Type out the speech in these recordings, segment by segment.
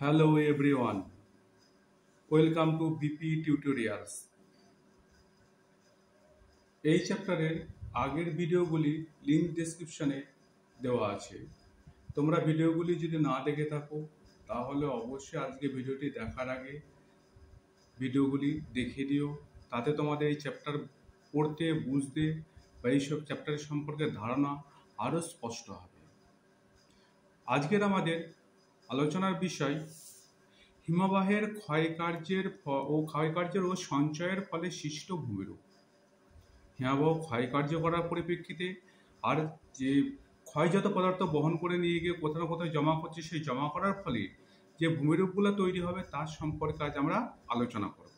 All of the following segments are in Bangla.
Hello everyone, welcome to BP Tutorials. এই চ্যাপ্টারের আগের ভিডিওগুলি লিংক ডেসক্রিপশনে দেওয়া আছে। তোমরা ভিডিওগুলি যদি না দেখে থাকো তাহলে অবশ্যই আজকে ভিডিওটি দেখার আগে ভিডিওগুলি দেখে দিও, তাতে তোমাদের এই চ্যাপ্টার পড়তে বুঝতে বা এইসব চ্যাপ্টারের সম্পর্কে ধারণা আরও স্পষ্ট হবে। আজকের আমাদের আলোচনার বিষয় হিমবাহের ক্ষয়কার্যের ও সঞ্চয়ের ফলে সৃষ্ট ভূমিরূপ। হিমবাহ ক্ষয়কার্য করার পরিপ্রেক্ষিতে আর যে ক্ষয়জাত পদার্থ বহন করে নিয়ে গিয়ে কোথাও না কোথাও জমা করছে, সেই জমা করার ফলে যে ভূমিরূপগুলো তৈরি হবে তার সম্পর্কে আজ আমরা আলোচনা করব।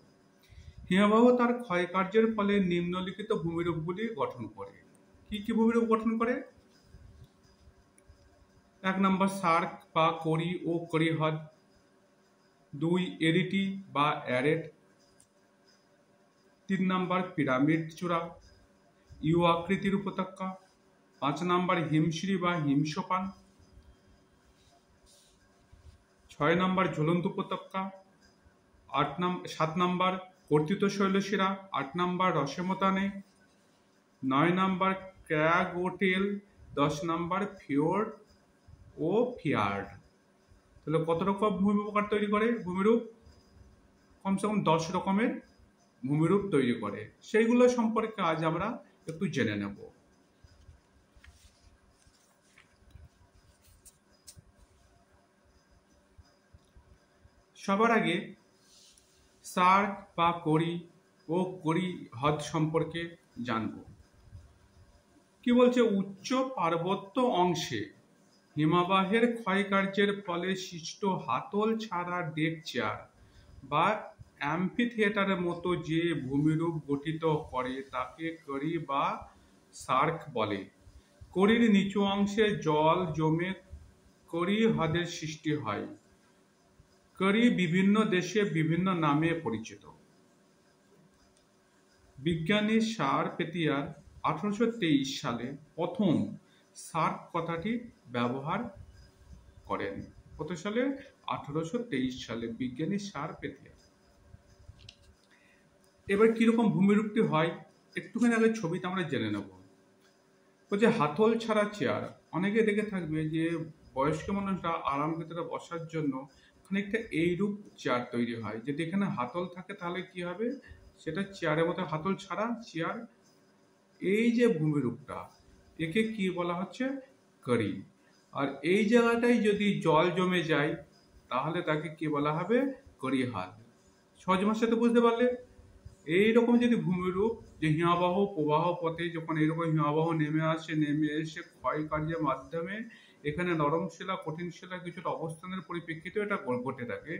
হিমবাহ তার ক্ষয়কার্যের ফলে নিম্নলিখিত ভূমিরূপগুলি গঠন করে। কি কি ভূমিরূপ গঠন করে? 1 নম্বর সার্ক বা করি ও করিহ্রদ, 2 এরিটি বা অ্যারেট, 3 নম্বর পিরামিড চূড়া, ইউ আকৃতির উপত্যকা, 5 নম্বর হিমশিরি বা হিমসোপান, 6 নম্বর ঝুলন্ত উপত্যকা, 7 নম্বর কর্তিত শৈলশিরা, 8 নম্বর রসেমতানে, 9 নম্বর ক্র্যাগ ও টেল, 10 নম্বর ফিওর্ড ও ফিয়ার্ড। তাহলে কত রকম ভূমিপ্রকার তৈরি করে ভূমিরূপ? কমসে কম 10 রকমের ভূমিরূপ তৈরি করে। সেইগুলো সম্পর্কে আজ আমরা একটু জেনে নেব। সবার আগে সার্ক বা করি ও করিহ্রদ সম্পর্কে জানব। কি বলছে? উচ্চ পার্বত্য অংশে হিমবাহের ক্ষয়কার্যের ফলে সৃষ্ট হাতল ছাড়া ডেক চেয়ার বা অ্যাম্ফিথিয়েটারের মতো যে ভূমিরূপ গঠিত করে তাকে করি বা সার্ক বলে। করির নিচু অংশে জল জমে করি হ্রদের সৃষ্টি হয়। করি বিভিন্ন দেশে বিভিন্ন নামে পরিচিত। বিজ্ঞানী সার পেতিয়ার 1823 সালে প্রথম সার্ক কথাটি ব্যবহার করেন। কত সালে? 1823 সালে বিজ্ঞানী সার পেতিয়ার। এবার কিরকম ভূমিরূপটি হয় একটুখানি আগে ছবিতে আমরা জেনে নেব। বলছে হাতল ছাড়া চেয়ার। অনেকে দেখে থাকবে যে বয়স্ক মানুষরা আরাম ভিতরে বসার জন্য খানিকটা এইরূপ চেয়ার তৈরি হয়। যদি এখানে হাতল থাকে তাহলে কি হবে? সেটা চেয়ারের মতো হাতল ছাড়া চেয়ার। এই যে ভূমিরূপটা, একে কি বলা হচ্ছে? করি। আর এই জায়গাটায় যদি জল জমে যায় তাহলে তাকে কি বলা হবে? করিহ্রদ। সহজ ভাষাতে বুঝতে পারলে? এইরকম যদি ভূমিরূপ, যে হিমবাহ প্রবাহ পথে যখন এইরকম হিমবাহ নেমে এসে ক্ষয়কার্যের মাধ্যমে এখানে নরম শিলা কঠিন শিলা কিছুটা অবস্থানের পরিপ্রেক্ষিতে এটা ঘটে থাকে,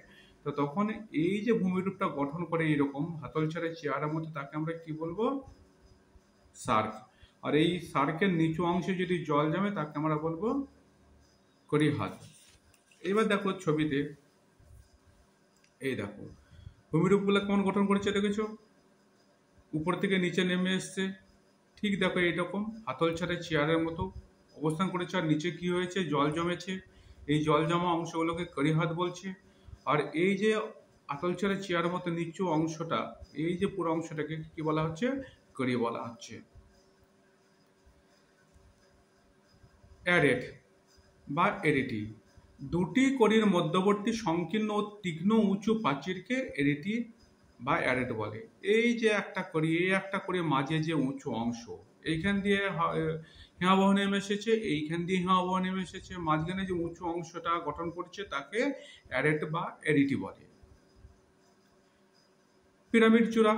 তো তখন এই যে ভূমিরূপটা গঠন করে এইরকম হাতল ছাড়া চেয়ারের মতো, তাকে আমরা কি বলবো? সার্ক। আর এই সার্কের নিচু অংশে যদি জল জমে তাকে আমরা বলবো করিহ্রদ। এবার দেখো ছবিতে, এই দেখো ভূমিরূপগুলো কেমন গঠন করেছে দেখেছো? উপর থেকে নিচে নেমে এসছে। ঠিক দেখো এইরকম হাতল ছাড়া চেয়ারের মতো অবস্থান করেছে, আর নিচে কি হয়েছে? জল জমেছে। এই জল জমা অংশগুলোকে করিহ্রদ বলছে। আর এই যে হাতল ছাড়া চেয়ারের মতো নিচু অংশটা, এই যে পুরো অংশটাকে কি বলা হচ্ছে? করি বলা হচ্ছে। অ্যারেট বা এরিটি, দুটি করির মধ্যবর্তী সংকীর্ণ ও তীক্ষ্ণ উঁচু প্রাচীরকে এরিটি বা অ্যারেট বলে। এই যে একটা করি, এই একটা করে মাঝে যে উঁচু অংশ, এইখান দিয়ে হিমবাহ নেমে এসেছে, এইখান দিয়ে হিমবাহ নেমে এসেছে, মাঝখানে যে উঁচু অংশটা গঠন করছে তাকে অ্যারেট বা এরিটি বলে। পিরামিড চূড়া।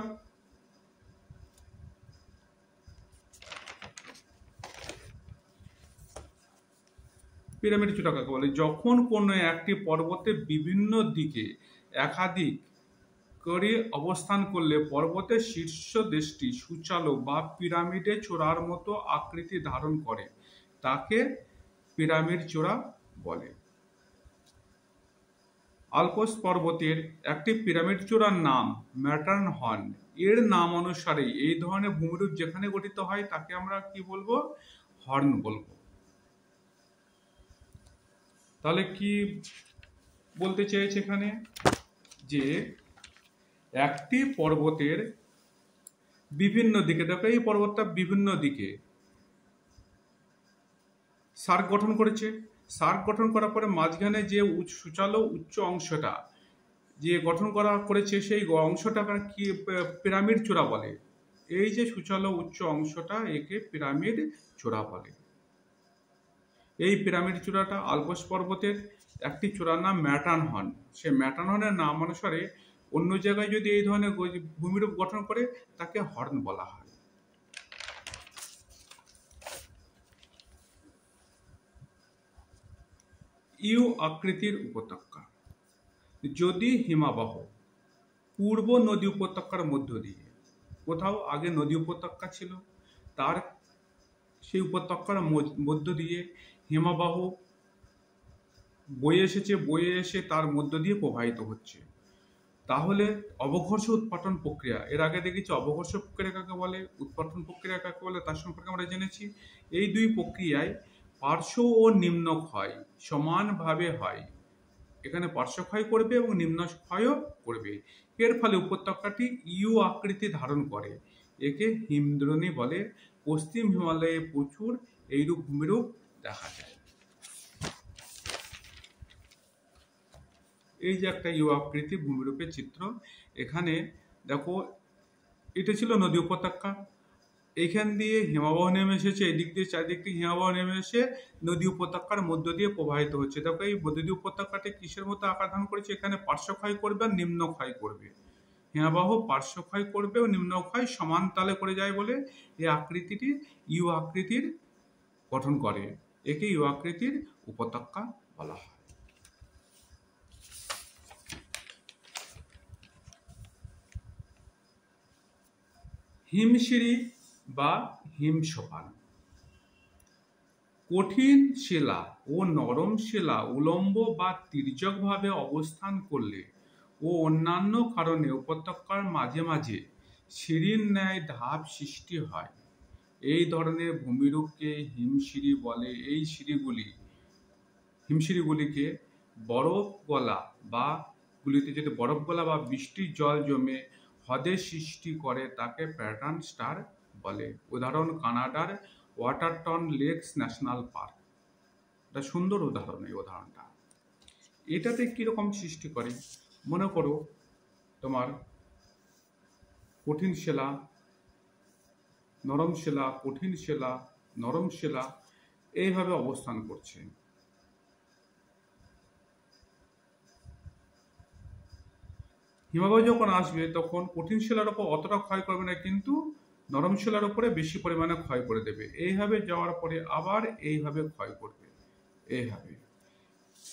পিরামিড চূড়া কাকে বলে? যখন কোনো একটি পর্বতের বিভিন্ন দিকে একাধিক করে অবস্থান করলে পর্বতের শীর্ষ দেশটি সূচালো বা পিরামিডে চূড়ার মতো আকৃতি ধারণ করে, তাকে পিরামিড চূড়া বলে। আল্পস পর্বতের একটি পিরামিড চূড়ার নাম ম্যাটারহর্ন। এর নাম অনুসারে এই ধরনের ভূমিরূপ যেখানে গঠিত হয় তাকে আমরা কি বলবো? হর্ন বলবো। তাহলে কি বলতে চেয়েছে এখানে যে একটি পর্বতের বিভিন্ন দিকে, দেখো এই পর্বতটা বিভিন্ন দিকে সার্ক গঠন করেছে। সার্ক গঠন করার পরে মাঝখানে যে সুচালো উচ্চ অংশটা যে গঠন করেছে সেই অংশটাকে কি পিরামিড চূড়া বলে। এই যে সুচালো উচ্চ অংশটা একে পিরামিড চূড়া বলে। এই পিরামিড চূড়াটা আলপস পর্বতের একটি চূড়ার নাম ম্যাটারহর্ন। সে ম্যাটারহর্নের নাম অনুসারে অন্য জায়গায় যদি এই ধরনের ভূমিরূপ গঠন করে তাকে হর্ন বলা হয়। ইউ আকৃতির উপত্যকা। যদি হিমাবহ পূর্ব নদী উপত্যকার মধ্য দিয়ে, কোথাও আগে নদী উপত্যকা ছিল, তার সেই উপত্যকার মধ্য দিয়ে হিমাবাহ বয়ে এসে তার মধ্য দিয়ে প্রবাহিত হচ্ছে, তাহলে অবঘর্ষ উৎপাটন প্রক্রিয়া, এর আগে দেখেছি অবঘর্ষ প্রক্রিয়া কাকে বলে, উৎপাটন প্রক্রিয়া কাকে বলে, তার সম্পর্কে আমরা জেনেছি। এই দুই প্রক্রিয়ায় পার্শ্ব ও নিম্ন ক্ষয় সমানভাবে হয়। এখানে পার্শ্ব ক্ষয় করবে এবং নিম্ন ক্ষয়ও করবে। এর ফলে উপত্যকাটি ইউ আকৃতি ধারণ করে। একে হিমদ্রোণী বলে। পশ্চিম হিমালয়ে প্রচুর এইরূপ ভূমিরূপ দেখা যায়। এই যে একটা ইউ আকৃতি ভূমিরূপের চিত্র, এখানে দেখো এটা ছিল নদী উপত্যকা, এইখান দিয়ে হিমাবহ নেমে এসেছে, এদিক দিয়ে চারিদিক থেকে হিমাবহ নেমে এসে নদী উপত্যকার মধ্য দিয়ে প্রবাহিত হচ্ছে। দেখো এই নদী উপত্যকাটি কিসের মতো আকার ধারণ করেছে, এখানে পার্শ্ব ক্ষয় করবে আর নিম্ন ক্ষয় করবে। হিমাবহ পার্শ্ব ক্ষয় করবে ও নিম্ন ক্ষয় সমান তালে করে যায় বলে এই আকৃতিটি ইউ আকৃতির গঠন করে। একে ইউ আকৃতির উপত্যকা বলা হয়। হিমশিরি বা হিমসোপান। কঠিন শিলা ও নরম শিলা উলম্ব বা তির্যকভাবে অবস্থান করলে ও অন্যান্য কারণে উপত্যকার মাঝে মাঝে সিঁড়ির ন্যায় ধাপ সৃষ্টি হয়। এই ধরনের ভূমিরূপকে হিমশিরি বলে। এই হিমশিরিগুলিকে বরফ গলা বা যদি বরফ গলা বা বৃষ্টির জল জমে হ্রদের সৃষ্টি করে তাকে প্যাটার্ন স্টার বলে। উদাহরণ কানাডার ওয়াটারটন লেকস ন্যাশনাল পার্ক। এটা সুন্দর উদাহরণ। এই উদাহরণটা এটাতে কিরকম সৃষ্টি করে, মনে করো তোমার কঠিন শিলা, নরম শিলা, কঠিন শিলা, নরম শিলা এইভাবে অবস্থান করছে। হিমাবহ যখন আসবে তখন কঠিন শিলার উপর অতটা ক্ষয় করবে না, কিন্তু নরম শিলার উপরে বেশি পরিমাণে ক্ষয় করে দেবে। এইভাবে যাওয়ার পরে আবার এইভাবে ক্ষয় করবে, এইভাবে।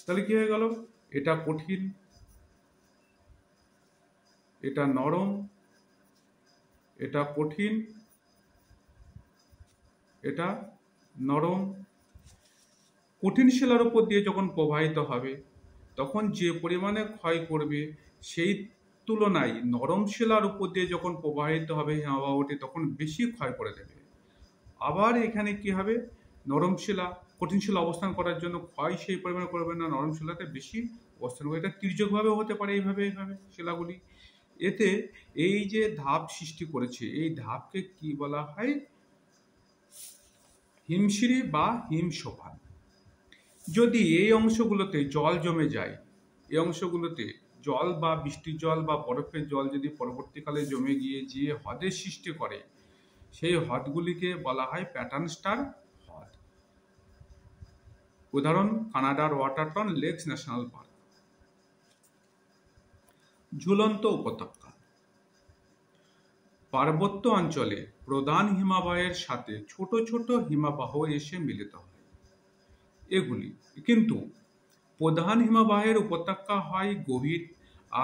তাহলে কি হয়ে গেল, এটা কঠিন, এটা নরম, এটা কঠিন, এটা নরম। কঠিন শিলার উপর দিয়ে যখন প্রবাহিত হবে তখন যে পরিমাণে ক্ষয় করবে সেই তুলনায় নরম শিলার উপর দিয়ে যখন প্রবাহিত হবে হিমবাহটি তখন বেশি ক্ষয় করে দেবে। আবার এখানে কি হবে, নরম শিলা কঠিন শিলা অবস্থান করার জন্য ক্ষয় সেই পরিমাণে করবে না, নরম শিলাতে বেশি অবস্থান করবে। এটা তির্যকভাবে হতে পারে এইভাবে শিলাগুলি। এতে এই যে ধাপ সৃষ্টি করেছে এই ধাপকে কি বলা হয়, হিমশিরি বা হিমসোপান। যদি এই অংশগুলোতে জল জমে যায়, এই অংশগুলোতে জল বা বৃষ্টির জল বা বরফের জল যদি পরবর্তীকালে জমে গিয়ে যে হ্রদের সৃষ্টি করে সেই হ্রদগুলিকে বলা হয় প্যাটার্ন স্টার হ্রদ। উদাহরণ কানাডার ওয়াটারটন লেকস ন্যাশনাল পার্ক। ঝুলন্ত উপত্যকা। পার্বত্য অঞ্চলে প্রধান হিমাবহের সাথে ছোট ছোট হিমবাহ এসে মিলিত হয়। এগুলি কিন্তু প্রধান হিমবাহের উপত্যকা হয় গভীর,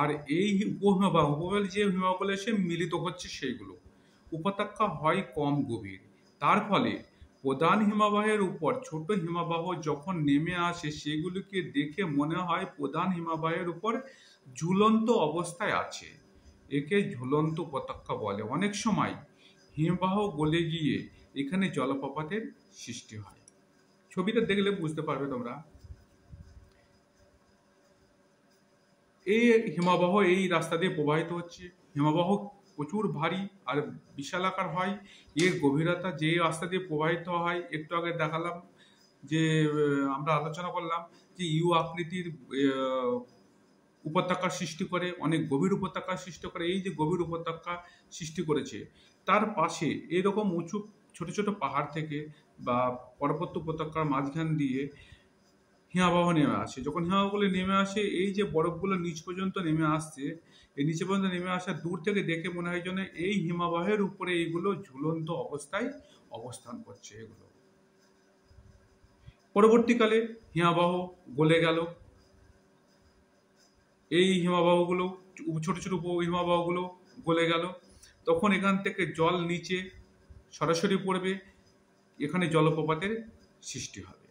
আর এই উপহিমবাহ যে হিমবাহগুলো এসে মিলিত হচ্ছে সেইগুলো উপত্যকা হয় কম গভীর। তার ফলে প্রধান হিমবাহের উপর ছোট হিমবাহ যখন নেমে আসে সেগুলিকে দেখে মনে হয় প্রধান হিমবাহের উপর ঝুলন্ত অবস্থায় আছে। একে ঝুলন্ত উপত্যকা বলে। অনেক সময় হিমবাহ গলে গিয়ে এখানে জলপ্রপাতের সৃষ্টি হয়। ছবিটা দেখলে বুঝতে পারবে তোমরা। এই হিমবাহ এই রাস্তা দিয়ে প্রবাহিত হচ্ছে। হিমবাহ প্রচুর ভারী আর বিশালাকার হয়। এর গভীরতা যে রাস্তা দিয়ে প্রবাহিত হয়, একটু আগে দেখালাম যে আমরা আলোচনা করলাম যে ইউ আকৃতির উপত্যকার সৃষ্টি করে, অনেক গভীর উপত্যকার সৃষ্টি করে। এই যে গভীর উপত্যকা সৃষ্টি করেছে, তার পাশে এরকম উঁচু ছোট ছোট পাহাড় থেকে বা পর্বত উপত্যকার মাঝখান দিয়ে হিমবাহ নেমে আসে। যখন হিমবাহগুলো নেমে আসে, এই যে বরফগুলো নিচ পর্যন্ত নেমে আসছে, এই নিচে পর্যন্ত নেমে আসা দূর থেকে দেখে মনে হয় যেন এই হিমবাহের উপরে এইগুলো ঝুলন্ত অবস্থায় অবস্থান করছে। এগুলো পরবর্তীকালে হিমবাহ গলে গেল। এই হিমবাহগুলো ছোট ছোট হিমবাহগুলো গলে গেল। তখন এখান থেকে জল নিচে সরাসরি পড়বে, এখানে জলপ্রপাতের সৃষ্টি হবে।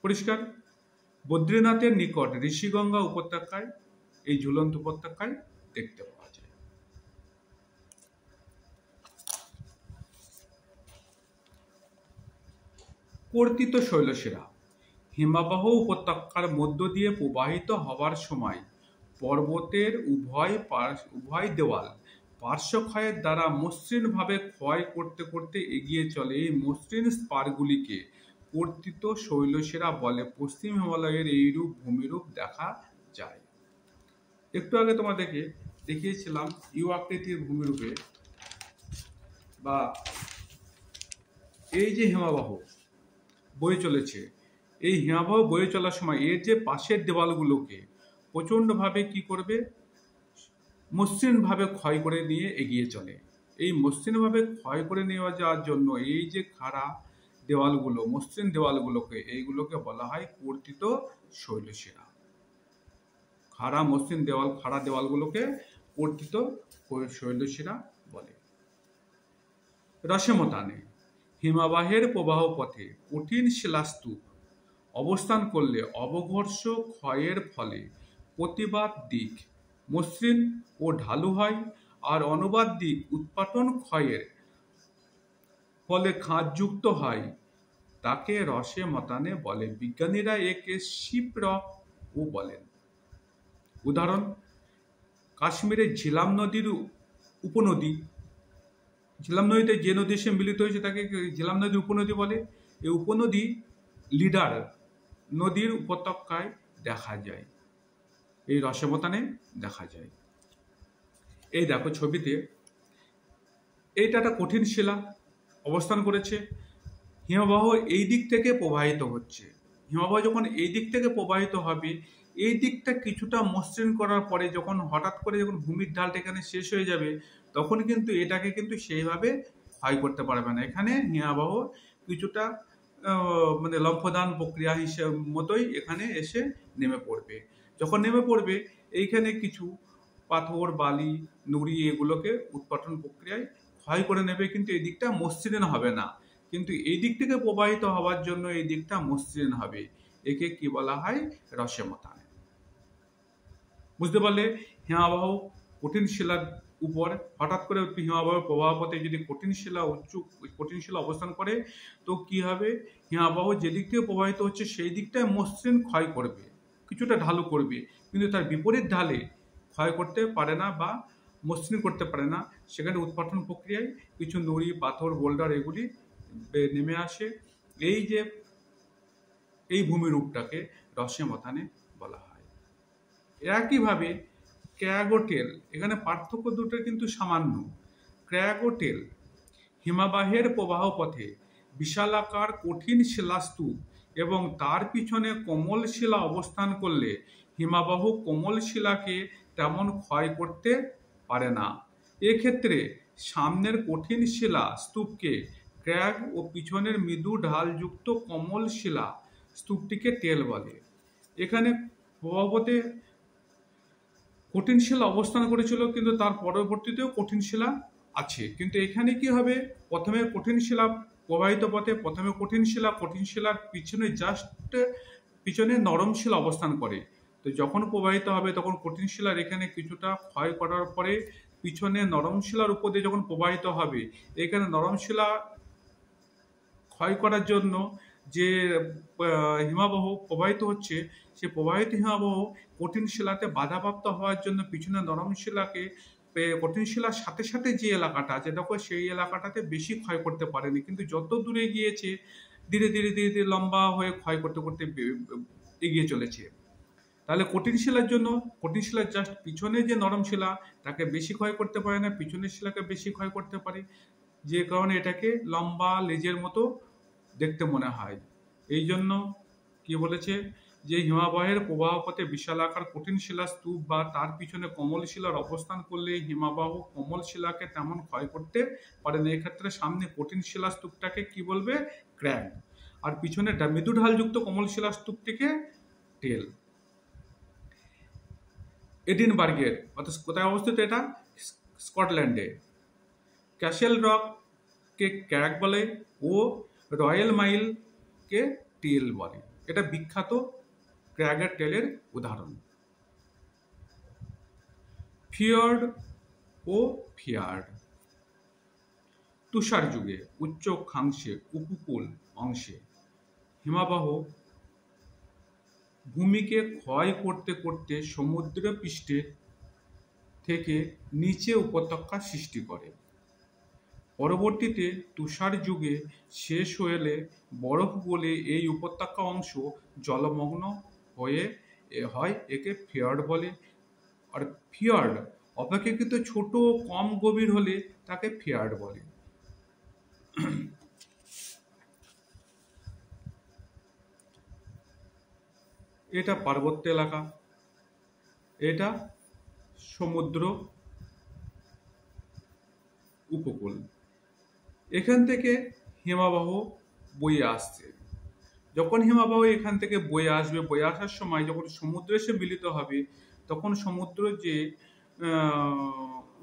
পরিষ্কার? বদ্রীনাথের নিকট ঋষিগঙ্গা উপত্যকায় এই ঝুলন্ত উপত্যকায় দেখতে পাওয়া যায়। কর্তিত শৈলশিরা হিমবাহ উপত্যকার মধ্য দিয়ে প্রবাহিত হওয়ার সময় পর্বতের উভয় দেওয়াল পার্শ্বক্ষয়ের দ্বারা মসৃণভাবে ক্ষয় করতে করতে এগিয়ে চলে। এই মসৃণ স্পারগুলিকে কর্তিত শৈলশিরা বলে। পশ্চিম হিমালয়ের এইরূপ ভূমিরূপ দেখা যায়। একটু আগে তোমাদেরকে দেখিয়েছিলাম ইউ আকৃতির ভূমিরূপে বা এই যে হিমবাহ বয়ে চলেছে, এই হিমবাহ বয়ে চলার সময় এর যে পাশের দেওয়ালগুলোকে প্রচণ্ডভাবে কি করবে, মসৃণভাবে ক্ষয় করে নিয়ে এগিয়ে চলে। এই মসৃণভাবে ক্ষয় করে নিয়ে যাওয়ার জন্য এই যে খাড়া দেওয়ালগুলো, মসৃণ দেওয়ালগুলোকে, এইগুলোকে বলা হয় কর্তিত শৈলশিরা। খাড়া দেওয়ালগুলোকে কর্তিত শৈলশিরা বলে। রসেমতানে হিমবাহের প্রবাহ পথে কঠিন শিলাস্তূপ অবস্থান করলে অবঘর্ষ ক্ষয়ের ফলে প্রতিবাদ দিক মসৃণ ও ঢালু হয়, আর অনুবাদ দিক উৎপাটন ক্ষয়ের ফলে খাঁজযুক্ত হয়। তাকে রসে মতানে বলে। বিজ্ঞানীরা একে শিপরক ও বলেন। উদাহরণ: কাশ্মীরের ঝিলাম নদীর উপনদী, ঝিলাম নদীতে যে নদী এসে মিলিত হয়েছে তাকে ঝিলাম নদীর উপনদী বলে। এই উপনদী লিডার নদীর উপত্যকায় দেখা যায়, এই রসেমতানে দেখা যায়। এই দেখো ছবিতে, এইটা একটা কঠিন শিলা অবস্থান করেছে। হিমবাহ এই দিক থেকে প্রবাহিত হচ্ছে। হিমবাহ যখন এই দিক থেকে প্রবাহিত হবে, এই দিকটা কিছুটা মসৃণ করার পরে যখন হঠাৎ করে যখন ভূমির ঢালটা এখানে শেষ হয়ে যাবে, তখন কিন্তু এটাকে কিন্তু সেইভাবে ক্ষয় করতে পারবে না। এখানে হিমবাহ কিছুটা মানে লম্ফদান প্রক্রিয়া হিসেবে মতোই এখানে এসে নেমে পড়বে। যখন নেমে পড়বে, এইখানে কিছু পাথর, বালি, নুড়ি এগুলোকে উৎপাটন প্রক্রিয়ায় ক্ষয় করে নেবে, কিন্তু এই দিকটা মসৃণ হবে না। কিন্তু এই দিক থেকে প্রবাহিত হওয়ার জন্য এই দিকটা মসৃণ হবে। একে কি বলা হয়? রসেমতান। বুঝতে পারলে? হিমবাহ কঠিন শিলার উপর হঠাৎ করে হিমবাহের প্রবাহ পথে যদি কঠিন শিলা অবস্থান করে, তো কি হবে, হিমবাহ যেদিক থেকে প্রবাহিত হচ্ছে সেই দিকটায় মসৃণ ক্ষয় করবে, কিছুটা ঢালু করবে, কিন্তু তার বিপরীত ঢালে ক্ষয় করতে পারে না বা মসৃণ করতে পারে না। সেখানে উৎপাটন প্রক্রিয়ায় কিছু নুড়ি, পাথর, বোল্ডার এগুলি নেমে আসে। এই যে এই ভূমিরূপটাকে রসেমতানে বলা হয়। একইভাবে ক্র্যাগ ও টেল, এখানে পার্থক্য দুটোর কিন্তু সামান্য। ক্র্যাগ ও টেল হিমবাহের প্রবাহ পথে বিশালাকার কঠিন শিলাস্তূপ এবং তার পিছনে কোমল শিলা অবস্থান করলে হিমবাহ কোমল শিলাকে তেমন ক্ষয় করতে পারে না। এক্ষেত্রে সামনের কঠিন শিলা স্তূপকে ক্র্যাগ ও পিছনের মৃদু ঢালযুক্ত কোমল শিলা স্তূপটিকে টেল বলে। এখানে প্রবাহপথে কঠিন শিলা অবস্থান করেছিল, কিন্তু তার পরবর্তীতেও কঠিন শিলা আছে। কিন্তু এখানে কি হবে, প্রথমে কঠিন শিলা প্রবাহিত পথে প্রথমে কঠিন শিলার পিছনে নরম শিলা অবস্থান করে। তো যখন প্রবাহিত হবে তখন কঠিন শিলার এখানে কিছুটা ক্ষয় করার পরে পিছনে নরম শিলার উপর দিয়ে যখন প্রবাহিত হবে, এখানে নরম শিলা ক্ষয় করার জন্য যে হিমাবহ প্রবাহিত হচ্ছে, সে প্রবাহিত হিমাবহ কঠিন শিলাতে বাধাপ্রাপ্ত হওয়ার জন্য পিছনে নরম শিলাকে কঠিন শিলার সাথে সাথে যে এলাকাটা আছে দেখো সেই এলাকাটাতে বেশি ক্ষয় করতে পারেনি, কিন্তু যত দূরে গিয়েছে ধীরে ধীরে ধীরে ধীরে লম্বা হয়ে ক্ষয় করতে করতে এগিয়ে চলেছে। তাহলে কঠিন শিলার জন্য কঠিন শিলার জাস্ট পিছনে যে নরম শিলা তাকে বেশি ক্ষয় করতে পারে না, পিছনের শিলাকে বেশি ক্ষয় করতে পারে, যে কারণে এটাকে লম্বা লেজের মতো দেখতে মনে হয়। এই জন্য কি বলেছে যে হিমাবহের প্রবাহ পথে বিশালাকার কঠিন শিলা স্তূপ বা তার পিছনে কোমল শিলার অবস্থান করলে হিমাবহ কোমল শিলাকে তেমন ক্ষয় করতে পারে না। এক্ষেত্রে সামনে কঠিন শিলা স্তূপটাকে কি বলবে? ক্র্যাগ, আর পিছনে মৃদু ঢালযুক্ত কোমল শিলা স্তূপটিকে টেল। এডিনবার্গের অর্থাৎ কোথায় অবস্থিত এটা? স্কটল্যান্ডে। ক্যাসেল রক কে ক্র্যাগ বলে ও রয়্যাল মাইল কে টেল বলে। এটা বিখ্যাত ক্র্যাগের টেলের উদাহরণ। ফিয়র্ড ও ফিয়ার্ড। তুষার যুগে উচ্চ অক্ষাংশে উপকূল অংশে হিমাবহ ভূমিকে ক্ষয় করতে করতে সমুদ্র পৃষ্ঠের থেকে নিচে উপত্যকা সৃষ্টি করে। পরবর্তীতে তুষার যুগে শেষ হলে বরফ গলে এই উপত্যকা অংশ জলমগ্ন হয়, একে ফিয়র্ড বলে। আর ফিয়র্ড অপেক্ষাকৃত ছোট কম গভীর হলে তাকে ফিয়ার্ড বলে। এটা পার্বত্য এলাকা, এটা সমুদ্র উপকূল। এখান থেকে হিমাবহ বয়ে আসছে। যখন হিমাবহ এখান থেকে বয়ে আসবে, বয়ে আসার সময় যখন সমুদ্রে এসে মিলিত হবে, তখন সমুদ্র যে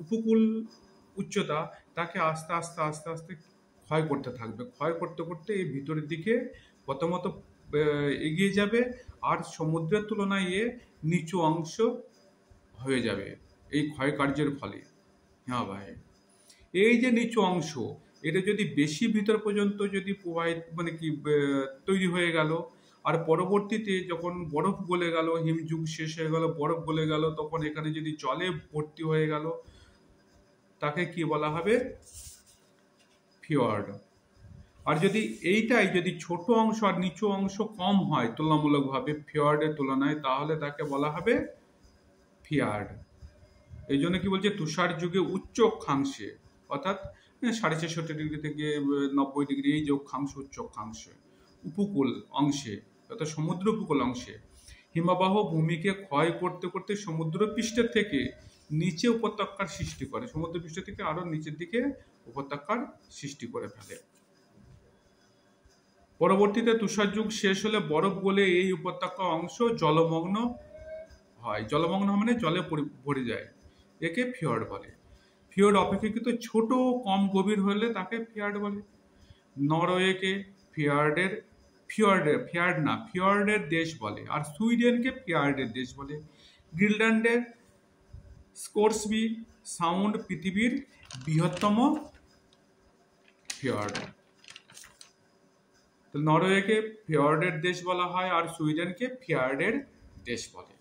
উপকূল উচ্চতা তাকে আস্তে আস্তে আস্তে আস্তে ক্ষয় করতে থাকবে। ক্ষয় করতে করতে এই ভিতরের দিকে প্রথমত এগিয়ে যাবে, আর সমুদ্রের তুলনায় নিচু অংশ হয়ে যাবে এই ক্ষয় কার্যের ফলে হিমাবহে। এই যে নিচু অংশ, এটা যদি বেশি ভিতর পর্যন্ত যদি প্রবাহিত মানে কি তৈরি হয়ে গেল, আর পরবর্তীতে যখন বরফ গলে গেল, হিমযুগ শেষ হয়ে গেল, বরফ গলে গেল, তখন এখানে যদি জলে ভর্তি হয়ে গেল, তাকে কি বলা হবে? ফিয়র্ড। আর যদি এইটাই যদি ছোট অংশ আর নিচু অংশ কম হয় তুলনামূলকভাবে ফিয়র্ডের তুলনায়, তাহলে তাকে বলা হবে ফিয়ার্ড। এই জন্য কি বলছে? তুষার যুগে উচ্চ অক্ষাংশে, অর্থাৎ 665° থেকে 90°, এই যে অক্ষাংশ উচ্চ অক্ষাংশে উপকূল অংশে অর্থাৎ সমুদ্র উপকূল অংশে হিমাবহ ভূমিকে ক্ষয় করতে করতে সমুদ্র পৃষ্ঠের থেকে নিচে উপত্যকার সৃষ্টি করে। সমুদ্র পৃষ্ঠ থেকে আরো নিচের দিকে উপত্যকার সৃষ্টি করে ফেলে। পরবর্তীতে তুষার যুগ শেষ হলে বরফ গলে এই উপত্যকা অংশ জলমগ্ন হয়। জলমগ্ন মানে জলে ভরে যায়, একে ফিয়র্ড বলে। ফিয়র্ড অপেক্ষাকৃত ছোট কম গভীর হলে তাকে ফিয়ার্ড বলে। নরওয়েকে ফিয়র্ডের দেশ বলে, আর সুইডেনকে ফিয়ার্ডের দেশ বলে। গ্রিনল্যান্ডের স্কোর্সবি সাউন্ড পৃথিবীর বৃহত্তম ফিয়র্ড। নরওয়েকে ফিয়র্ডের দেশ বলা হয়, আর সুইডেনকে ফিয়ার্ডের দেশ বলে।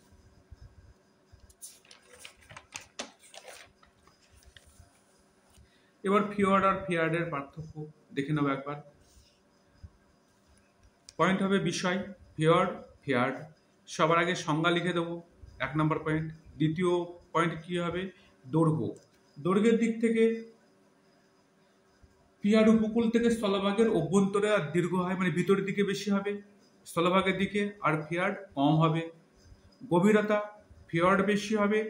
এবার ফিয়র্ড আর ফিয়ার্ডের পার্থক্য দেখে নেব একবার। পয়েন্ট হবে বিষয়, ফিয়র্ড ফিয়ার্ড। সবার আগে সংজ্ঞা লিখে দেবো, 1 নম্বর পয়েন্ট। দ্বিতীয় পয়েন্ট কি হবে? দৈর্ঘ্য। দৈর্ঘ্যের দিক থেকে ফিয়ার্ড উপকূল থেকে স্থলভাগের অভ্যন্তরে আর দীর্ঘ হয়, মানে ভিতরের দিকে বেশি হবে স্থলভাগের দিকে, আর ফিয়ার্ড কম হবে। গভীরতা, ফিয়র্ড বেশি হবে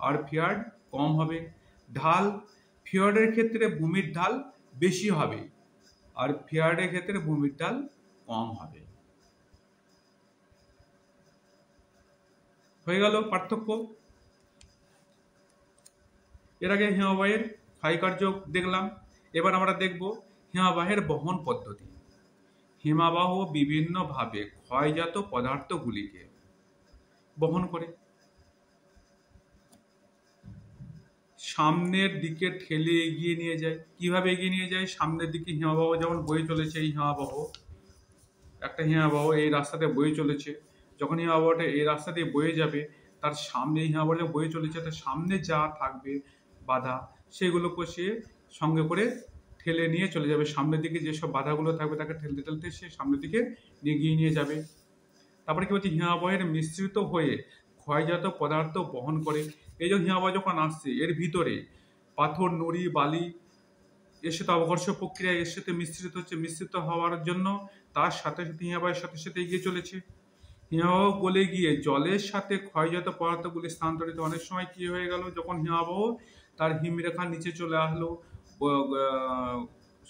আর ফিয়ার্ড কম হবে। ঢাল, ফিয়র্ডের ক্ষেত্রে ভূমির ঢাল বেশি হবে আর ফিয়ার্ডের ক্ষেত্রে ভূমির ঢাল কম হবে। হয়ে গেল পার্থক্য। এর আগে হিমবাহের ক্ষয়কার্য দেখলাম, এবার আমরা দেখব হিমবাহের বহন পদ্ধতি। হিমবাহ বিভিন্নভাবে ক্ষয়জাত পদার্থগুলিকে বহন করে। সামনের দিকে ঠেলে এগিয়ে নিয়ে যায়। কিভাবে এগিয়ে নিয়ে যায়? সামনের দিকে হিমবাহ যেমন বয়ে চলেছে, এই হিমবাহ একটা হিমাবহ এই রাস্তাতে বয়ে চলেছে, যখন হিমাবহটা এই রাস্তা দিয়ে বয়ে যাবে, তার সামনে হিমাবহটা বয়ে চলেছে, তার সামনে যা থাকবে বাধা, সেগুলোকে সে সঙ্গে করে ঠেলে নিয়ে চলে যাবে। সামনের দিকে যেসব বাধাগুলো থাকবে তাকে ঠেলতে ঠেলতে সে সামনের দিকে এগিয়ে নিয়ে যাবে। তারপরে কি বলছে, হিমাবহের মিশ্রিত হয়ে ক্ষয়জাত পদার্থ বহন করে। এই যে হিমাবহ যখন আসছে, এর ভিতরে পাথর, নুড়ি, বালি এর সাথে অবঘর্ষ প্রক্রিয়া এর সাথে মিশ্রিত হচ্ছে। মিশ্রিত হওয়ার জন্য তার সাথে সাথে হিমাবহের সাথে সাথে এগিয়ে চলেছে। হিমাবহ গলে গিয়ে জলের সাথে ক্ষয়জাত পদার্থগুলি স্থানান্তরিত। অনেক সময় কি হয়ে গেল, যখন হিমাবহ তার হিমরেখার নিচে চলে আসলো,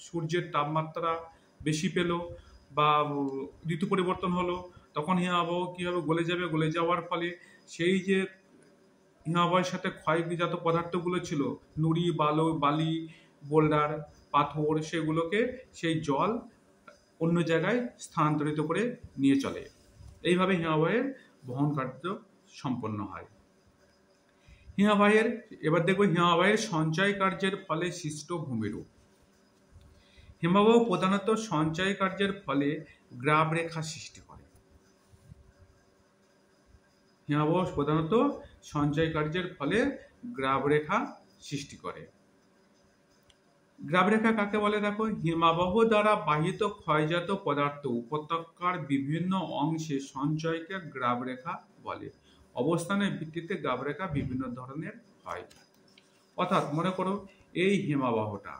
সূর্যের তাপমাত্রা বেশি পেল বা ঋতু পরিবর্তন হলো, তখন হিমাবহ কী হবে, গলে যাবে। গলে যাওয়ার ফলে সেই যে হিমাবহের সাথে ক্ষয়জাত পদার্থগুলো ছিল, নুড়ি, বালি, বোল্ডার, পাথর, সেগুলোকে সেই জল অন্য জায়গায় স্থানান্তরিত করে নিয়ে চলে। এইভাবে হিমাবহের বহন কার্য সম্পন্ন হয়। এবার দেখব হিমাবহের সঞ্চয় কার্যের ফলে সৃষ্ট ভূমিরূপ। হিমাবহ প্রধানত সঞ্চয় কার্যের ফলে গ্রাব রেখা সৃষ্টি করে। হিমাবহ প্রধানত সঞ্চয় কার্যের ফলে গ্রাব রেখা সৃষ্টি করে। গ্রাব রেখা কাকে বলে দেখো, হিমাবহ দ্বারা বাহিত ক্ষয়জাত পদার্থ উপত্যকার বিভিন্ন অংশে সঞ্চয়কে গ্রাব রেখা বলে। অবস্থানের ভিত্তিতে গ্রাব রেখা বিভিন্ন ধরনের হয়। অর্থাৎ মনে করো এই হিমাবহটা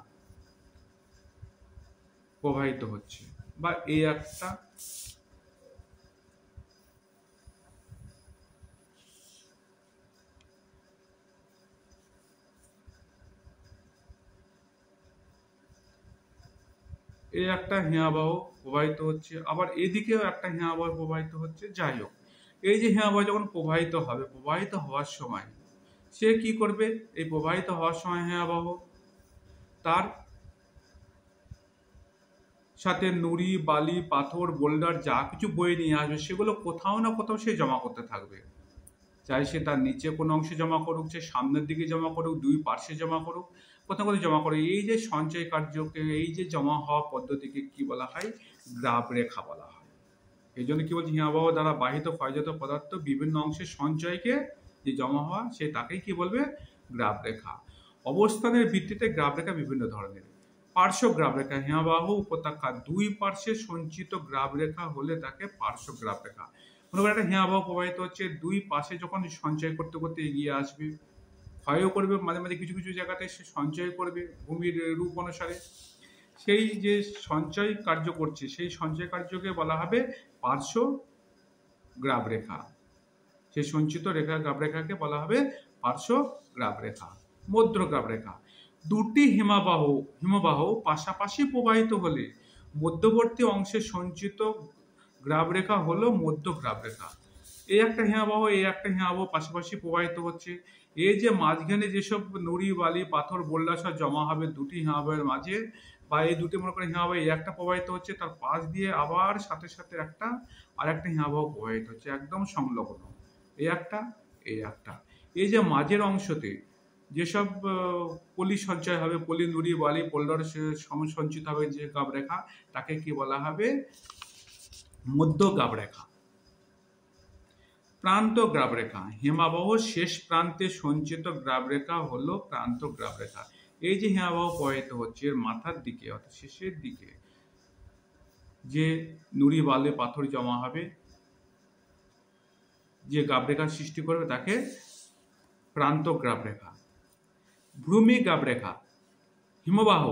প্রবাহিত হচ্ছে, বা এই একটা হিমাবহ প্রবাহিত হচ্ছে, আবার এদিকেও একটা হিমাবহ প্রবাহিত হচ্ছে। যাই হোক, এই যে হিমাবহ যখন প্রবাহিত হবে, প্রবাহিত হওয়ার সময় সে কি করবে, এই প্রবাহিত হওয়ার সময় হিমাবহ তার সাথে নুড়ি, বালি, পাথর, বোল্ডার যা কিছু বয়ে নিয়ে আসবে, সেগুলো কোথাও না কোথাও সে জমা করতে থাকবে। চাই সে তার নিচে কোনো অংশে জমা করুক, সে সামনের দিকে জমা করুক, দুই পার্শ্বে জমা করুক, কোথাও কোথাও জমা করে। এই যে সঞ্চয় কার্যকে, এই যে জমা হওয়া পদ্ধতিকে কি বলা হয়, গ্রাব রেখা বলা হয়। এই জন্য কি বলছি, হিমাবহ দ্বারা বাহিত ক্ষয়জাত পদার্থ বিভিন্ন অংশের সঞ্চয়কে যে জমা হওয়া, সে তাকেই কি বলবে, গ্রাব রেখা। অবস্থানের ভিত্তিতে গ্রাব রেখা বিভিন্ন ধরনের। পার্শ্ব গ্রাব রেখা, হিমাবহ উপত্যকার দুই পার্শ্বে সঞ্চিত গ্রাব রেখা হলে তাকে পার্শ্ব গ্রাব রেখা। মনে করেন একটা হিমাবহ প্রবাহিত হচ্ছে, দুই পাশে যখন সঞ্চয় করতে করতে এগিয়ে আসবে, ক্ষয়ও করবে, মাঝে মাঝে কিছু কিছু জায়গাতে সে সঞ্চয় করবে ভূমির রূপ অনুসারে। সেই যে সঞ্চয় কার্য করছে, সেই সঞ্চয় কার্যকে বলা হবে পার্শ্ব গ্রাব রেখা। সেই সঞ্চিত রেখা গ্রাব রেখাকে বলা হবে পার্শ্ব গ্রাব রেখা। মধ্য গ্রাব রেখা, দুটি হিমবাহ পাশাপাশি প্রবাহিত হলে মধ্যবর্তী অংশে সঞ্চিত গ্রাব রেখা হলো মধ্য গ্রাব রেখা। এই একটা হিমবাহ, এই একটা হিমবাহ পাশাপাশি প্রবাহিত হচ্ছে। এই যে মাঝখানে যেসব নুড়ি, বালি, পাথর, বোল্ডার সব জমা হবে দুটি হিমবাহের মাঝে, বা এই দুটি মনে করেন হিমবাহ, এই একটা প্রবাহিত হচ্ছে, তার পাশ দিয়ে আবার সাথে সাথে আর একটা হিমবাহ প্রবাহিত হচ্ছে, একদম সংলগ্ন। এই একটা, এই একটা। এই যে মাঝের অংশতে যেসব পলি সঞ্চয় হবে, পলি, নুড়ি, বালি, বোল্ডার সঞ্চিত হবে যে গ্রাব রেখা, তাকে কি বলা হবে, মধ্য গ্রাব রেখা। প্রান্ত গ্রাব রেখা, হিমাবহ শেষ প্রান্তে সঞ্চিত গ্রাব রেখা হলো প্রান্ত গ্রাব রেখা। এই যে হিমাবহ প্রবাহিত হচ্ছে, এর মাথার দিকে অর্থাৎ শেষের দিকে যে নুড়ি, বালি, পাথর জমা হবে, যে গ্রাব রেখার সৃষ্টি করবে, তাকে প্রান্ত গ্রাব রেখা। ভূমি গ্রাব রেখা, হিমবাহ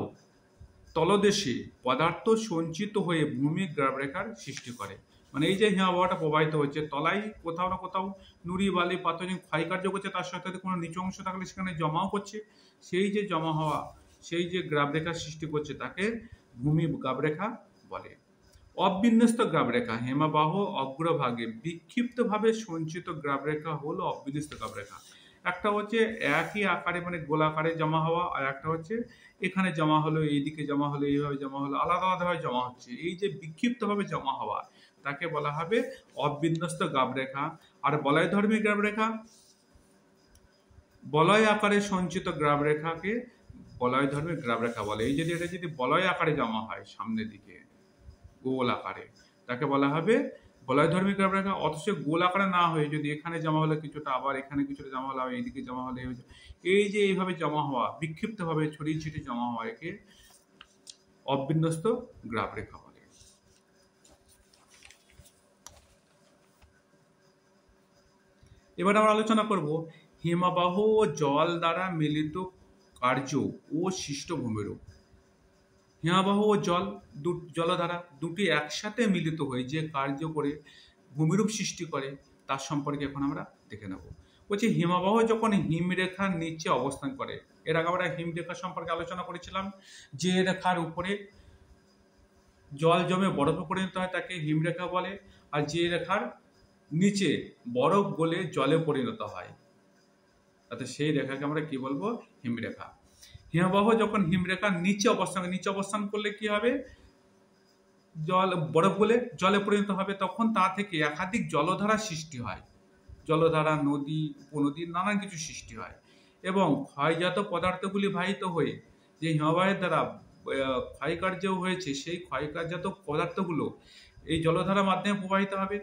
তলদেশে পদার্থ সঞ্চিত হয়ে ভূমি গ্রাব রেখার সৃষ্টি করে। মানে এই যে হিমবাহটা প্রবাহিত হচ্ছে, তলায় কোথাও না কোথাও নুড়ি, বালি, পাথর ক্ষয়কার্য করছে, তার সাথে কোনো নিচু অংশ থাকলে সেখানে জমাও করছে। সেই যে জমা হওয়া, সেই যে গ্রাব রেখার সৃষ্টি করছে, তাকে ভূমি গ্রাব রেখা বলে। অবিন্যস্ত গ্রাব রেখা, হিমবাহ অগ্রভাগে বিক্ষিপ্তভাবে সঞ্চিত গ্রাব রেখা হলো অবিন্যস্ত গ্রাব রেখা। একটা হচ্ছে একই আকারে, মানে গোলাকারে জমা হওয়া, আর একটা হচ্ছে এখানে জমা হলো, এইদিকে জমা হলো, এইভাবে জমা হলো, আলাদা আলাদাভাবে জমা হচ্ছে। এই যে বিক্ষিপ্তভাবে জমা হওয়া, তাকে বলা হবে অবিন্যস্ত গ্রাব রেখা। আর বলয়ধর্মী গ্রাব রেখা, বলয় আকারে সঞ্চিত গ্রাব রেখাকে বলয়ধর্মী গ্রাব রেখা বলে। এই যদি এটা যদি বলয় আকারে জমা হয় সামনের দিকে গোল আকারে, তাকে বলা হবে বলয়ধর্মী গ্রাবরেখা। অথচ গোল আকারে না হয়ে যদি এখানে জমা হলে কিছুটা, আবার এখানে কিছুটা জমা হলে, এইদিকে জমা হলে, এই যে এইভাবে জমা হওয়া, বিক্ষিপ্তভাবে ছড়িয়ে ছিটিয়ে জমা হওয়া, একে অবিন্যস্ত গ্রাবরেখা বলে। এবার আমরা আলোচনা করব হিমবাহ ও জল দ্বারা মিলিত কার্য ও সৃষ্ট ভূমিরূপ। হিমবাহ ও জলধারা দুটি একসাথে মিলিত হয়ে যে কার্য করে ভূমিরূপ সৃষ্টি করে তার সম্পর্কে এখন আমরা দেখে নেব। বলছি হিমবাহ যখন হিমরেখার নিচে অবস্থান করে, এর আগে আমরা হিমরেখা সম্পর্কে আলোচনা করেছিলাম, যে রেখার উপরে জল জমে বরফে পরিণত হয় তাকে হিমরেখা বলে, আর যে রেখার নিচে বরফ গলে জলে পরিণত হয় অর্থাৎ সেই রেখাকে আমরা কি বলবো? হিমরেখা। হিমবাহ যখন হিমরেখার নিচে অবস্থান করলে কি হবে? বরফ গলে জলে পরিণত হবে, তখন তা থেকে একাধিক জলধারা সৃষ্টি হয়। জলধারা, নদী, উপনদী, নানান কিছু সৃষ্টি হয় এবং ক্ষয়জাত পদার্থগুলি বাহিত হয়ে যে হিমবাহের দ্বারা ক্ষয়কার্য হয়েছে, সেই ক্ষয়কার্যজাত পদার্থগুলো এই জলধারার মাধ্যমে প্রবাহিত হবে,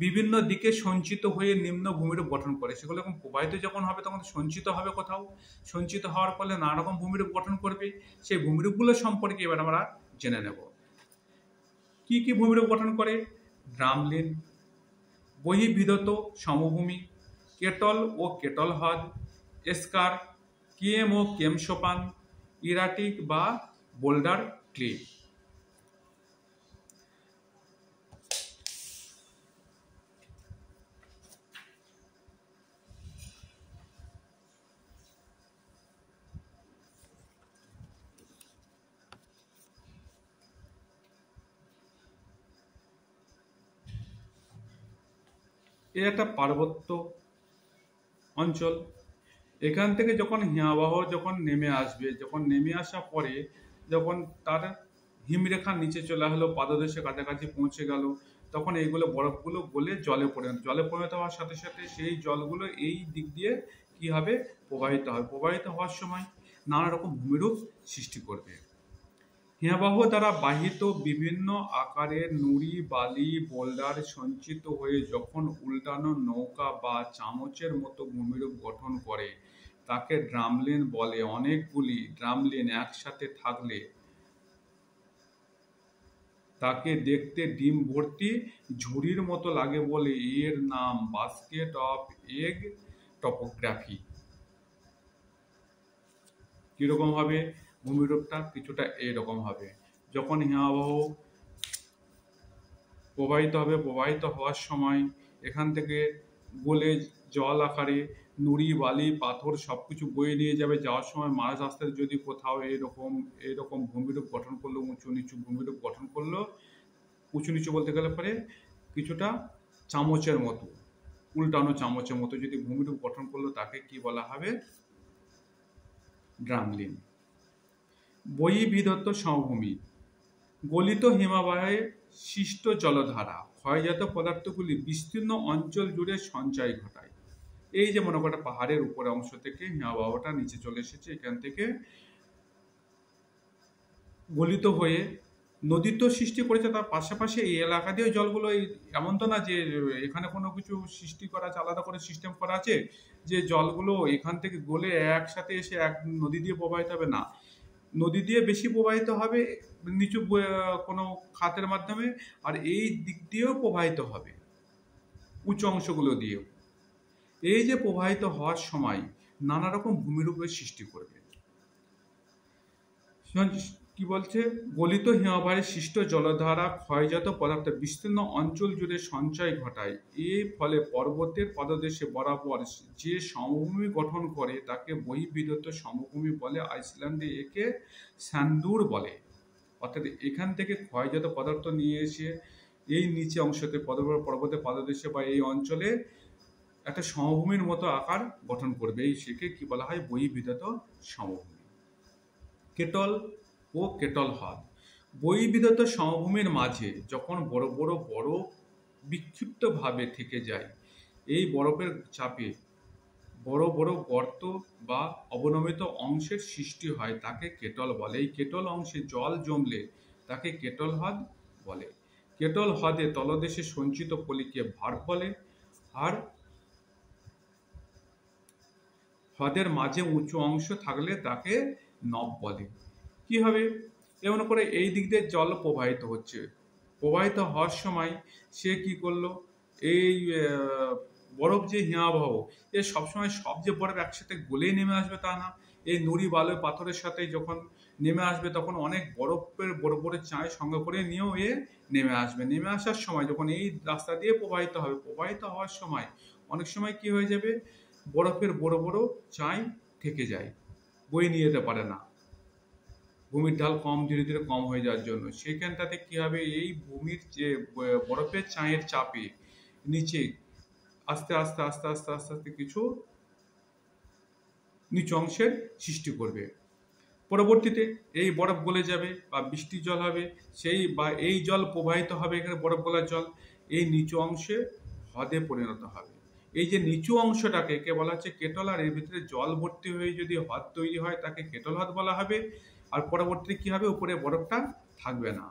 বিভিন্ন দিকে সঞ্চিত হয়ে নিম্ন ভূমিরূপ গঠন করে। সেগুলো যখন প্রবাহিত যখন হবে তখন সঞ্চিত হবে কোথাও, সঞ্চিত হওয়ার ফলে নানা রকম ভূমিরূপ গঠন করবে। সেই ভূমিরূপগুলো সম্পর্কে এবার আমরা জেনে নেব। কি কি ভূমিরূপ গঠন করে? ড্রামলিন, বহির্বিধত সমভূমি, কেটল ও কেটল হ্রদ, এস্কার, কেম ও কেম সোপান, ইরাটিক বা বোল্ডার ক্লে। এ একটা পার্বত্য অঞ্চল। এখান থেকে যখন হিমবাহ যখন নেমে আসবে, যখন নেমে আসার পরে যখন তার হিমরেখার নিচে চলে হলো, পাদদেশের কাছাকাছি পৌঁছে গেল, তখন এইগুলো বরফগুলো গলে জলে পরিণত হওয়ার সাথে সাথে সেই জলগুলো এই দিক দিয়ে কি হবে? প্রবাহিত হবে। প্রবাহিত হওয়ার সময় নানা রকম ভূমিরূপ সৃষ্টি করবে। হিমবাহ দ্বারা বাহিত বিভিন্ন আকারের নুড়ি, বালি, বোল্ডার সঞ্চিত হয়ে যখন উল্টানো নৌকা বা চামচের মতো ভূমিরূপ গঠন করে তাকে ড্রামলিন বলে। অনেকগুলি ড্রামলিন একসাথে থাকলে তাকে দেখতে ডিম ভর্তি ঝুড়ির মতো লাগে বলে এর নাম বাস্কেট অফ এগ টপোগ্রাফি। কিরকম হবে ভূমিরূপটা? কিছুটা এরকম হবে। যখন হিমবাহ প্রবাহিত হওয়ার সময় এখান থেকে গলে জল আকারে নুড়ি, বালি, পাথর সবকিছু বয়ে নিয়ে যাবে। যাওয়ার সময় মাঝ রাস্তায় যদি কোথাও এরকম ভূমিরূপ গঠন করলো, উঁচু নিচু ভূমিরূপ গঠন করলো, উঁচু নিচু বলতে গেলে পরে কিছুটা চামচের মতো, উল্টানো চামচের মতো যদি ভূমিরূপ গঠন করলো তাকে কি বলা হবে? ড্রামলিন। বহির্বিধত সমভূমি, গলিত হিমবাহে সৃষ্ট জলধারা ক্ষয়জাত পদার্থগুলি বিস্তীর্ণ অঞ্চল জুড়ে সঞ্চয় ঘটায়। এই যে মনে করা পাহাড়ের উপরে অংশ থেকে হিমবাহটা নিচে চলে এসেছে, এখান থেকে গলিত হয়ে নদী তো সৃষ্টি করেছে, তার পাশাপাশি এই এলাকা দিয়ে জলগুলো এমন তো না যে এখানে কোনো কিছু সৃষ্টি করা আছে, আলাদা করে সিস্টেম করা আছে যে জলগুলো এখান থেকে গলে একসাথে এসে এক নদী দিয়ে প্রবাহিত হবে, না। নদী দিয়ে বেশি প্রবাহিত হবে নিচু কোনো খাতের মাধ্যমে, আর এই দিক দিয়েও প্রবাহিত হবে উঁচু অংশগুলো দিয়েও। এই যে প্রবাহিত হওয়ার সময় নানা রকম ভূমিরূপের সৃষ্টি করবে। কি বলছে? গলিত হিমবাহের সৃষ্ট জলধারা ক্ষয়জাত পদার্থ বিস্তীর্ণ অঞ্চল জুড়ে সঞ্চয় ঘটায়। এর ফলে পর্বতের পাদদেশে বরাবর যে সমভূমি গঠন করে তাকে বহির্বিধত সমভূমি বলে। আইসল্যান্ডে একে স্যান্ডুর বলে। অর্থাৎ এখান থেকে ক্ষয়জাত পদার্থ নিয়ে এসে এই নিচে অংশতে পর্বতের পাদদেশে বা এই অঞ্চলে একটা সমভূমির মতো আকার গঠন করবে। এই সেকে কি বলা হয়? বহির্বিধত সমভূমি। কেটল ও কেটল হ্রদ, বহির্বিধত সমভূমির মাঝে যখন বড় বড় বরফ বিক্ষিপ্তভাবে থেকে যায়, এই বরফের চাপে বড় বড় গর্ত বা অবনমিত অংশের সৃষ্টি হয়, তাকে কেটল বলে। এই কেটল অংশে জল জমলে তাকে কেটল হ্রদ বলে। কেটল হ্রদে তলদেশে সঞ্চিত পলিকে ভার্ব বলে, আর হ্রদের মাঝে উঁচু অংশ থাকলে তাকে নব বলে। কি হবে? এমন করে এই দিক দিয়ে জল প্রবাহিত হচ্ছে, প্রবাহিত হওয়ার সময় সে কি করলো, এই বরফ যে হিমাবহ, এ সবসময় সব যে বরফ একসাথে গলেই নেমে আসবে তা না। এই নুড়ি বালু পাথরের সাথে যখন নেমে আসবে তখন অনেক বরফের বড় বড় চায় সঙ্গে করে নিয়েও এ নেমে আসবে। নেমে আসার সময় যখন এই রাস্তা দিয়ে প্রবাহিত হবে, প্রবাহিত হওয়ার সময় অনেক সময় কি হয়ে যাবে, বরফের বড় বড় চাই থেকে যায়, বয়ে নিয়ে যেতে পারে না, ভূমির ঢাল কম ধীরে ধীরে কম হয়ে যাওয়ার জন্য। সেখানটাতে কি হবে, এই ভূমির যে বরফের চাঁয়ের চাপে নিচে আস্তে আস্তে আস্তে আস্তে আস্তে আস্তে কিছু নিচু অংশের সৃষ্টি করবে। পরবর্তীতে এই বরফ গলে যাবে বা বৃষ্টির জল হবে, সেই বা এই জল প্রবাহিত হবে, এখানে বরফ গলার জল এই নিচু অংশে হ্রদে পরিণত হবে। এই যে নিচু অংশটাকে কে বলা হচ্ছে কেটল, আর এর ভিতরে জল ভর্তি হয়ে যদি হ্রদ তৈরি হয় তাকে কেটল হ্রদ বলা হবে। আর পরবর্তীতে কি হবে, উপরে বরফটা থাকবে না,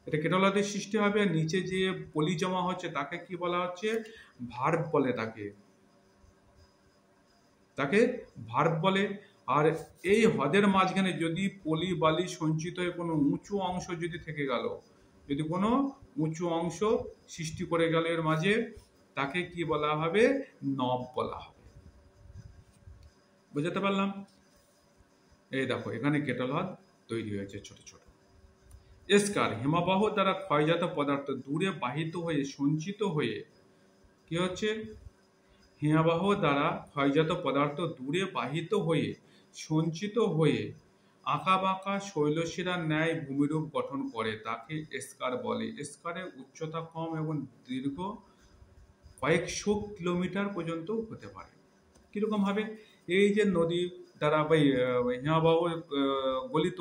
এটা কেটল হ্রদের সৃষ্টি হবে। আর নিচে যে পলি জমা হচ্ছে তাকে কি বলা হচ্ছে, ভার্ব বলে, তাকে ভার্ব বলে। আর এই হ্রদের মাঝখানে যদি পলি বালি সঞ্চিত হয়ে কোনো উঁচু অংশ যদি থেকে গেল, যদি কোনো উঁচু অংশ সৃষ্টি করে গেল এর মাঝে, তাকে কি বলা হবে, নব বলা হবে। বুঝতে পারলাম? এই দেখো এখানে কেটল হ্রদ তৈরি হয়েছে ছোট ছোট। এসকার হিমবাহ দ্বারা ক্ষয়জাত পদার্থ দূরে বাহিত হয়ে সঞ্চিত হয়ে কি হচ্ছে, হিমবাহ দ্বারা ক্ষয়জাত পদার্থ দূরে বাহিত হয়ে সঞ্চিত হয়ে আঁকাবাঁকা শৈলশিরার ন্যায় ভূমিরূপ গঠন করে, তাকে এসকার বলে। এসকারের উচ্চতা কম এবং দীর্ঘ কয়েকশো কিলোমিটার পর্যন্ত হতে পারে। কিরকম ভাবে, এই যে নদী দ্বারা বা হিমবাহ গলিত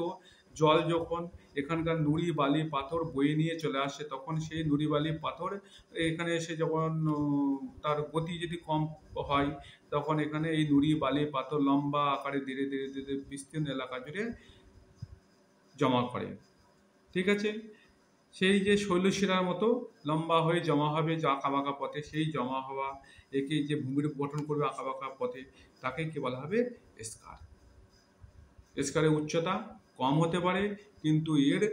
জল যখন এখানকার নুড়ি বালি পাথর বয়ে নিয়ে চলে আসে, তখন সেই নুড়ি বালি পাথর এখানে এসে যখন তার গতি যদি কম হয়, তখন এখানে এই নুড়ি বালি পাথর লম্বা আকারে ধীরে ধীরে ধীরে বিস্তীর্ণ এলাকা জুড়ে জমা করে। ঠিক আছে? সেই যে শৈলশিরার মতো লম্বা হয়ে জমা হবে যে আঁকাবাঁকা পথে, সেই জমা হওয়া একে যে ভূমিরূপ গঠন করবে আঁকাবাঁকা পথে, তাকে কি বলা হবে, এসকার। এসকারের উচ্চতা কম হতে পারে কিন্তু এর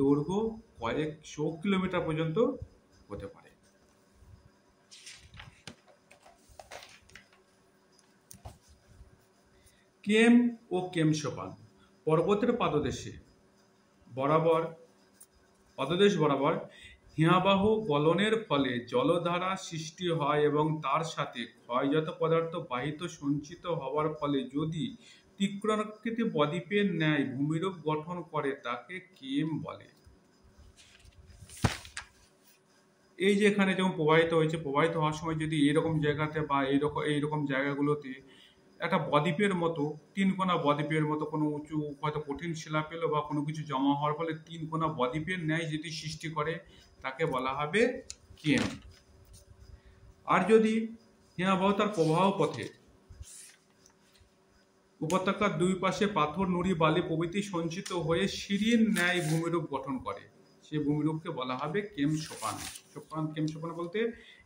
দৈর্ঘ্য কয়েকশো কিলোমিটার পর্যন্ত হতে পারে। কেম ও কেম সোপান পর্বতের পাদদেশ বরাবর হিমবাহ গলনের ফলে জলধারা সৃষ্টি হয় এবং তার সাথে ক্ষয়জাত পদার্থ বাহিত সঞ্চিত হওয়ার ফলে যদি তীক্ষ্ণাকৃতি বদ্বীপের ন্যায় ভূমিরূপ গঠন করে, তাকে কেম বলে। এই যে এখানে যেমন প্রবাহিত হয়েছে, প্রবাহিত হওয়ার সময় যদি এইরকম জায়গাতে বা এইরকম জায়গাগুলোতে একটা বদ্বীপের মতো, তিনকোনা বদ্বীপের মতো কোনো উঁচু হয়তো কঠিন শিলা পেলো বা কোনো কিছু জমা হওয়ার ফলে তিনকোনা বদ্বীপের ন্যায় যদি সৃষ্টি করে, তাকে বলা হবে কেম। আর যদি হিমবাহ তার প্রবাহ পথে উপত্যকার দুই পাশে পাথর নুড়ি বালি প্রভৃতি সঞ্চিত হয়ে সিঁড়ির ন্যায় ভূমিরূপ গঠন করে, সেই ভূমিরূপকে বলা হবে কেম সোপান। কেম সোপান বলতে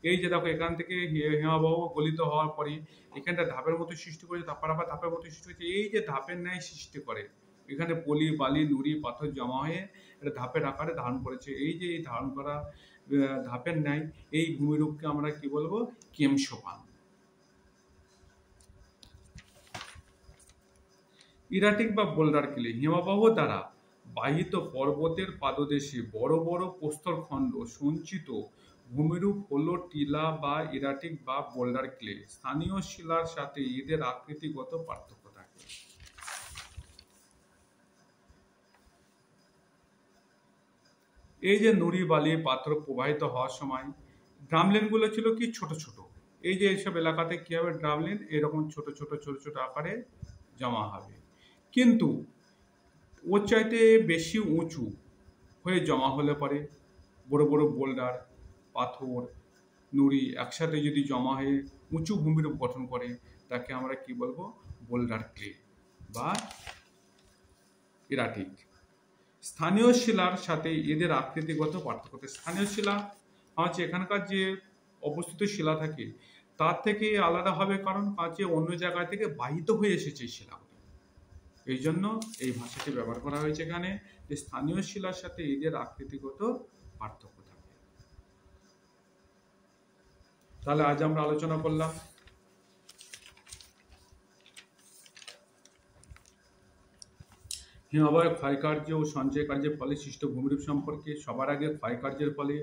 এই যে দেখো এখান থেকে হিমবাহ গলিত হওয়ার পরে এখানটা ধাপের মতো সৃষ্টি করেছে, তারপর আবার ধাপের মতো সৃষ্টি হয়েছে, এই যে ধাপের ন্যায় সৃষ্টি করে, এখানে পলি বালি নুড়ি পাথর জমা হয়ে এটা ধাপের আকারে ধারণ করেছে। এই যে এই ধারণ করা ধাপের ন্যায় এই ভূমিরূপকে আমরা কি বলবো, কেম সোপান। ইরাটিক বা বোল্ডার ক্লে হিমবাহ দ্বারা বাহিত পর্বতের পাদদেশে বড় বড় প্রস্তরখণ্ড সঞ্চিত ভূমিরূপ হলো টিলা বা ইরাটিক বা বোল্ডার ক্লে। স্থানীয় শিলার সাথে এদের আকৃতিগত পার্থক্য থাকে। এই যে নুড়ি বালি পাথর প্রবাহিত হওয়ার সময় ড্রামলিনগুলো ছিল কি ছোট ছোট, এই যে এইসব এলাকাতে কি হবে, ড্রামলিন এরকম ছোট ছোট ছোট ছোট আকারে জমা হবে। কিন্তু ওর চাইতে বেশি উঁচু হয়ে জমা হলে পরে বড় বড় বোল্ডার পাথর নুড়ি একসাথে যদি জমা হয়ে উঁচু ভূমিরূপ গঠন করে, তাকে আমরা কি বলবো, বোল্ডার ক্লে বা ইরাটিক। স্থানীয় শিলার সাথে এদের আকৃতিগত পার্থক্য। স্থানীয় শিলা হচ্ছে এখানকার যে অবস্থিত শিলা থাকে তার থেকে আলাদা হবে, কারণ হচ্ছে অন্য জায়গা থেকে বাহিত হয়ে এসেছে এই শিলাগুলি। এই জন্য এই ভাষাটি ব্যবহার করা হয়েছে এখানে, যে স্থানীয় শিলার সাথে এদের আকৃতিগত পার্থক্য থাকে। তাহলে আজ আমরা আলোচনা করলাম হিমবাহের ক্ষয়কার্য ও সঞ্চয় কার্যের ফলে সৃষ্ট ভূমিরূপ সম্পর্কে। সবার আগে ক্ষয়কার্যের ফলে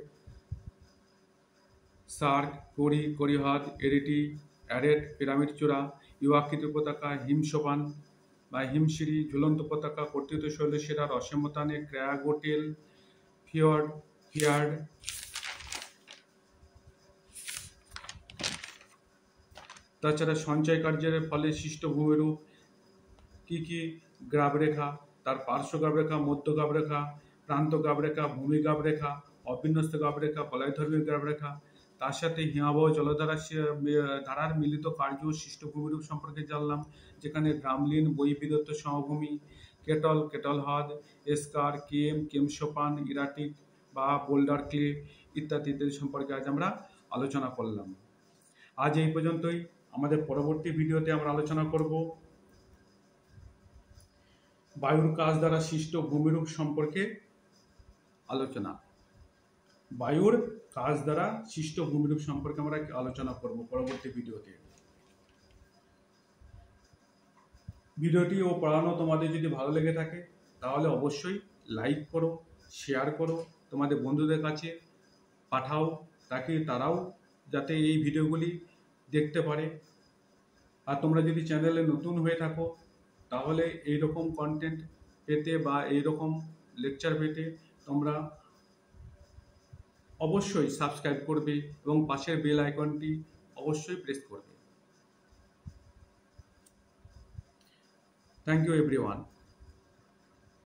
সার্ক, করি, করিহ্রদ, এরিটি, অ্যারেট, পিরামিড চূড়া, ইউআকৃতি উপত্যকা, হিমসোপান বা হিমশিরি, ঝুলন্ত উপত্যকা, কর্তিত শৈলশিরা, রসেমতানে, ক্র্যাগোটেল, ফিয়ার্ড, তাছাড়া সঞ্চয় কার্যের ফলে সৃষ্ট ভূমিরূপ কি কি? গ্রাবরেখা, তার পার্শ্ব গ্রাবরেখা, মধ্য গ্রাবরেখা, প্রান্ত গ্রাবরেখা, ভূমি গ্রাবরেখা, অবিন্যস্ত গ্রাবরেখা, বলয়ধর্মী গ্রাবরেখা। তার সাথে হিমবাহ ধারার মিলিত কার্য সৃষ্ট ভূমিরূপ সম্পর্কে জানলাম, যেখানে গ্রামলিন, বহিঃবিদত্ত সমভূমি, কেটল হ্রদ, এস্কার, কেমসোপান, ইরাটিক বা বোল্ডার ক্লিফ ইত্যাদি সম্পর্কে আজ আমরা আলোচনা করলাম। আজ এই পর্যন্তই। আমাদের পরবর্তী ভিডিওতে আমরা আলোচনা করব বায়ুর কাজ দ্বারা সৃষ্ট ভূমিরূপ সম্পর্কে আলোচনা। বায়ুর কাজ দ্বারা সৃষ্ট ভূমিরূপ সম্পর্কে আমরা আলোচনা করব পরবর্তী ভিডিওতে। ভিডিওটি ও পড়ানো তোমাদের যদি ভালো লেগে থাকে তাহলে অবশ্যই লাইক করো, শেয়ার করো, তোমাদের বন্ধুদের কাছে পাঠাও, তাকে তারাও যাতে এই ভিডিওগুলি দেখতে পারে। আর তোমরা যদি চ্যানেলে নতুন হয়ে থাকো তাহলে এই রকম কন্টেন্ট পেতে বা এই রকম লেকচার পেতে তোমরা অবশ্যই সাবস্ক্রাইব করবে এবং পাশের বেল আইকনটি অবশ্যই প্রেস করবে। Thank you everyone.